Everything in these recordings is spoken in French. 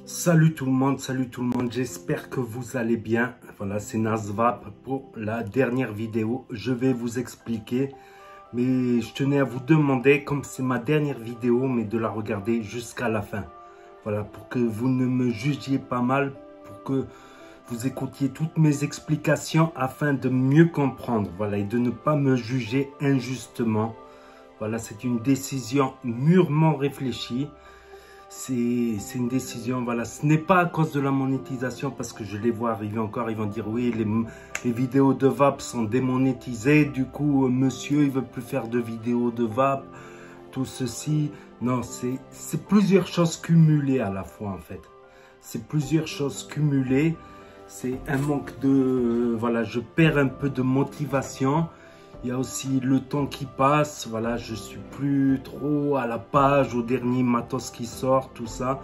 Salut tout le monde, j'espère que vous allez bien. Voilà, c'est Nasvap pour la dernière vidéo. Je vais vous expliquer, mais je tenais à vous demander, comme c'est ma dernière vidéo, mais de la regarder jusqu'à la fin. Voilà, pour que vous ne me jugiez pas mal, pour que vous écoutiez toutes mes explications afin de mieux comprendre, voilà, et de ne pas me juger injustement. Voilà, c'est une décision mûrement réfléchie. C'est une décision, voilà, ce n'est pas à cause de la monétisation, parce que je les vois arriver encore, ils vont dire oui, les vidéos de VAP sont démonétisées, du coup, monsieur, il veut plus faire de vidéos de VAP, tout ceci. Non, c'est plusieurs choses cumulées à la fois, en fait. C'est plusieurs choses cumulées, c'est un manque de, voilà, je perds un peu de motivation. Il y a aussi le temps qui passe, voilà, je suis plus trop à la page, au dernier matos qui sort, tout ça.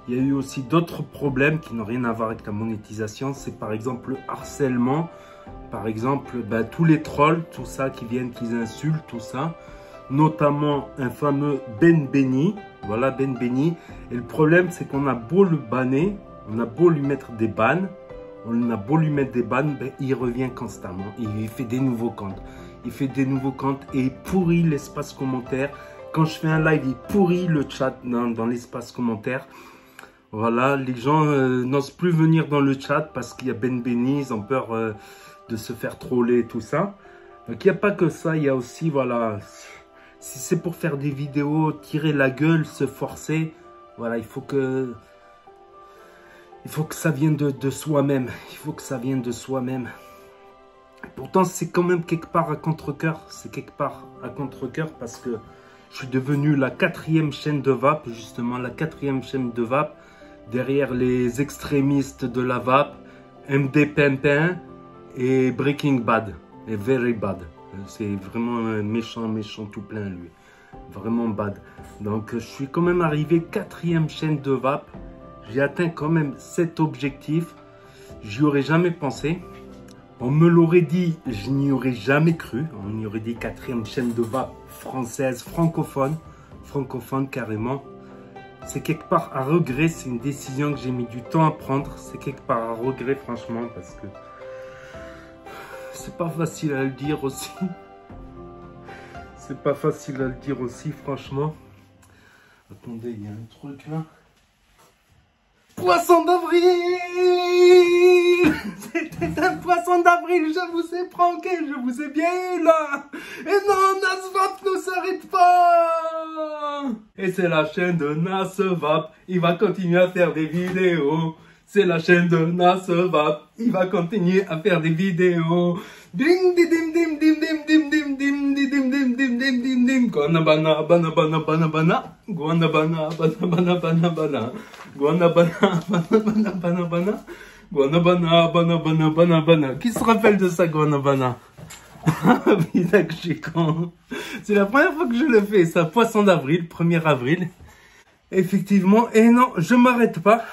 Il y a eu aussi d'autres problèmes qui n'ont rien à voir avec la monétisation. C'est par exemple le harcèlement, par exemple tous les trolls, tout ça qui viennent, qui insultent, tout ça. Notamment un fameux Ben Benny, voilà Ben Benny. Et le problème c'est qu'on a beau le banner, on a beau lui mettre des bans, on a beau lui mettre des bans, il revient constamment, il fait des nouveaux comptes. Il fait des nouveaux comptes et il pourrit l'espace commentaire. Quand je fais un live, il pourrit le chat dans l'espace commentaire. Voilà, les gens n'osent plus venir dans le chat parce qu'il y a Ben Benny, ils ont peur de se faire troller et tout ça. Donc il n'y a pas que ça, il y a aussi, voilà, si c'est pour faire des vidéos, tirer la gueule, se forcer, voilà, il faut que ça vienne de soi-même. Il faut que ça vienne de soi-même. Pourtant, c'est quand même quelque part à contre-cœur. C'est quelque part à contre-cœur parce que je suis devenu la 4e chaîne de VAP, justement la 4e chaîne de VAP, derrière les extrémistes de la VAP, MD Pimpin et Breaking Bad, et Very Bad. C'est vraiment un méchant tout plein, lui. Vraiment bad. Donc, je suis quand même arrivé 4e chaîne de VAP. J'ai atteint quand même cet objectif. J'y aurais jamais pensé. On me l'aurait dit, je n'y aurais jamais cru. On y aurait dit 4e chaîne de VAP française, francophone carrément. C'est quelque part à regret, c'est une décision que j'ai mis du temps à prendre. C'est quelque part à regret franchement parce que c'est pas facile à le dire aussi. C'est pas facile à le dire aussi franchement. Attendez, il y a un truc là. Poisson d'avril! C'était un poisson d'avril, je vous ai pranké, je vous ai bien eu là! Et non, Nasvap ne s'arrête pas! Et c'est la chaîne de Nasvap, il va continuer à faire des vidéos. C'est la chaîne de Nasvap, il va continuer à faire des vidéos. Ding dim dim dim dim dim dim dim dim dim dim dim dim dim dim. Guanabana bana bana bana bana. Guanabana bana bana bana bana. Guanabana bana bana bana bana. Guanabana bana bana bana bana. Qui se rappelle de ça, Guanabana? Putain que je suis con. C'est la première fois que je le fais, ça, poisson d'avril, 1er avril. Effectivement, et non, je m'arrête pas.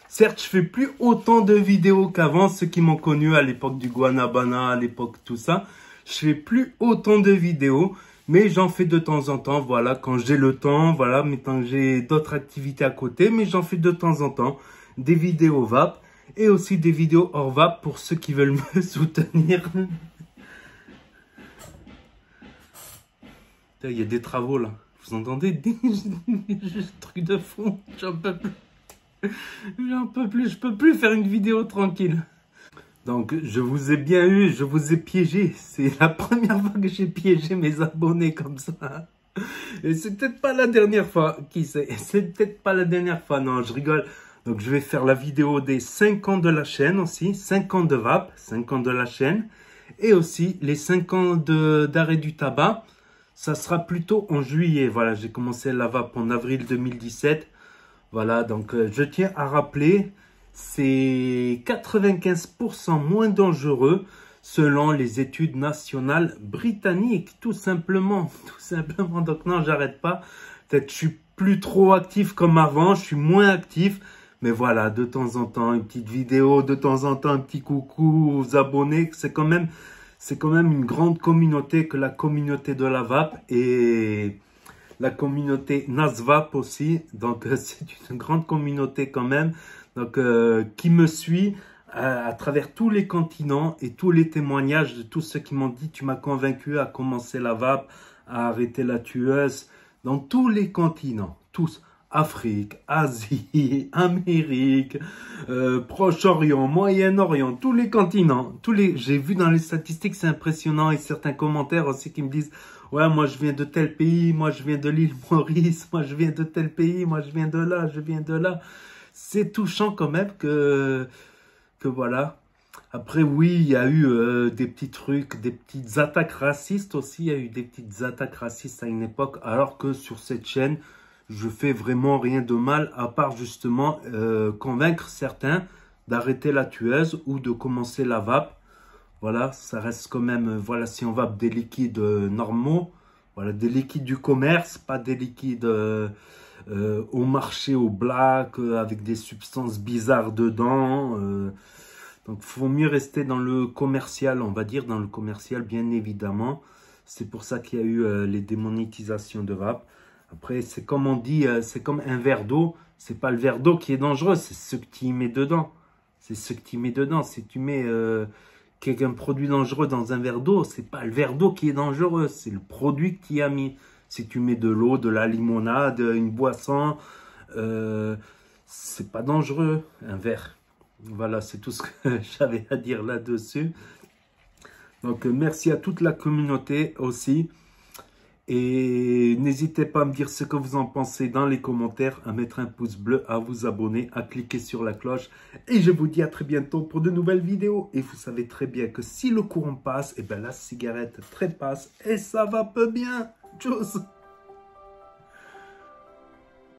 Certes, je fais plus autant de vidéos qu'avant, ceux qui m'ont connu à l'époque du Guanabana, à l'époque tout ça. Je fais plus autant de vidéos, mais j'en fais de temps en temps, voilà, quand j'ai le temps, voilà, mais tant que j'ai d'autres activités à côté, mais j'en fais de temps en temps des vidéos VAP et aussi des vidéos hors VAP pour ceux qui veulent me soutenir. Il y a des travaux là, vous entendez des trucs de fond, j'en peux plus. J'en peux plus, je peux plus faire une vidéo tranquille. Donc, je vous ai bien eu, je vous ai piégé. C'est la première fois que j'ai piégé mes abonnés comme ça. Et c'est peut-être pas la dernière fois, qui sait. C'est peut-être pas la dernière fois, non, je rigole. Donc, je vais faire la vidéo des 5 ans de la chaîne aussi. 5 ans de VAP, 5 ans de la chaîne. Et aussi les 5 ans d'arrêt du tabac. Ça sera plutôt en juillet. Voilà, j'ai commencé la VAP en avril 2017. Voilà, donc je tiens à rappeler, c'est 95% moins dangereux selon les études nationales britanniques, tout simplement. Tout simplement, donc non, j'arrête pas. Peut-être je suis plus trop actif comme avant, je suis moins actif. Mais voilà, de temps en temps, une petite vidéo, de temps en temps, un petit coucou aux abonnés. C'est quand même une grande communauté que la communauté de la VAP. Et la communauté Nasvap aussi. Donc, c'est une grande communauté quand même. Donc, qui me suit à travers tous les continents et tous les témoignages de tous ceux qui m'ont dit « Tu m'as convaincu à commencer la vape, à arrêter la tueuse. » Dans tous les continents, tous. Afrique, Asie, Amérique, Proche-Orient, Moyen-Orient, tous les continents, j'ai vu dans les statistiques, c'est impressionnant, et certains commentaires aussi qui me disent « Ouais, moi je viens de tel pays, moi je viens de l'île Maurice, moi je viens de tel pays, moi je viens de là, je viens de là. » C'est touchant quand même que voilà. Après, oui, il y a eu des petits trucs, des petites attaques racistes aussi. Il y a eu des petites attaques racistes à une époque, alors que sur cette chaîne, je fais vraiment rien de mal, à part justement convaincre certains d'arrêter la tueuse ou de commencer la vape. Voilà, ça reste quand même, voilà, si on vape des liquides normaux, voilà, des liquides du commerce, pas des liquides au marché, au black, avec des substances bizarres dedans. Donc, il faut mieux rester dans le commercial, on va dire, dans le commercial, bien évidemment. C'est pour ça qu'il y a eu les démonétisations de vape. Après, c'est comme on dit, c'est comme un verre d'eau. C'est pas le verre d'eau qui est dangereux, c'est ce que tu y mets dedans. C'est ce que tu mets dedans. Si tu mets un produit dangereux dans un verre d'eau, c'est pas le verre d'eau qui est dangereux, c'est le produit que tu y as mis. Si tu mets de l'eau, de la limonade, une boisson, c'est pas dangereux, un verre. Voilà, c'est tout ce que j'avais à dire là-dessus. Donc, merci à toute la communauté aussi. Et n'hésitez pas à me dire ce que vous en pensez dans les commentaires, à mettre un pouce bleu, à vous abonner, à cliquer sur la cloche. Et je vous dis à très bientôt pour de nouvelles vidéos. Et vous savez très bien que si le courant passe, et bien la cigarette trépasse et ça va peu bien. Tchuss!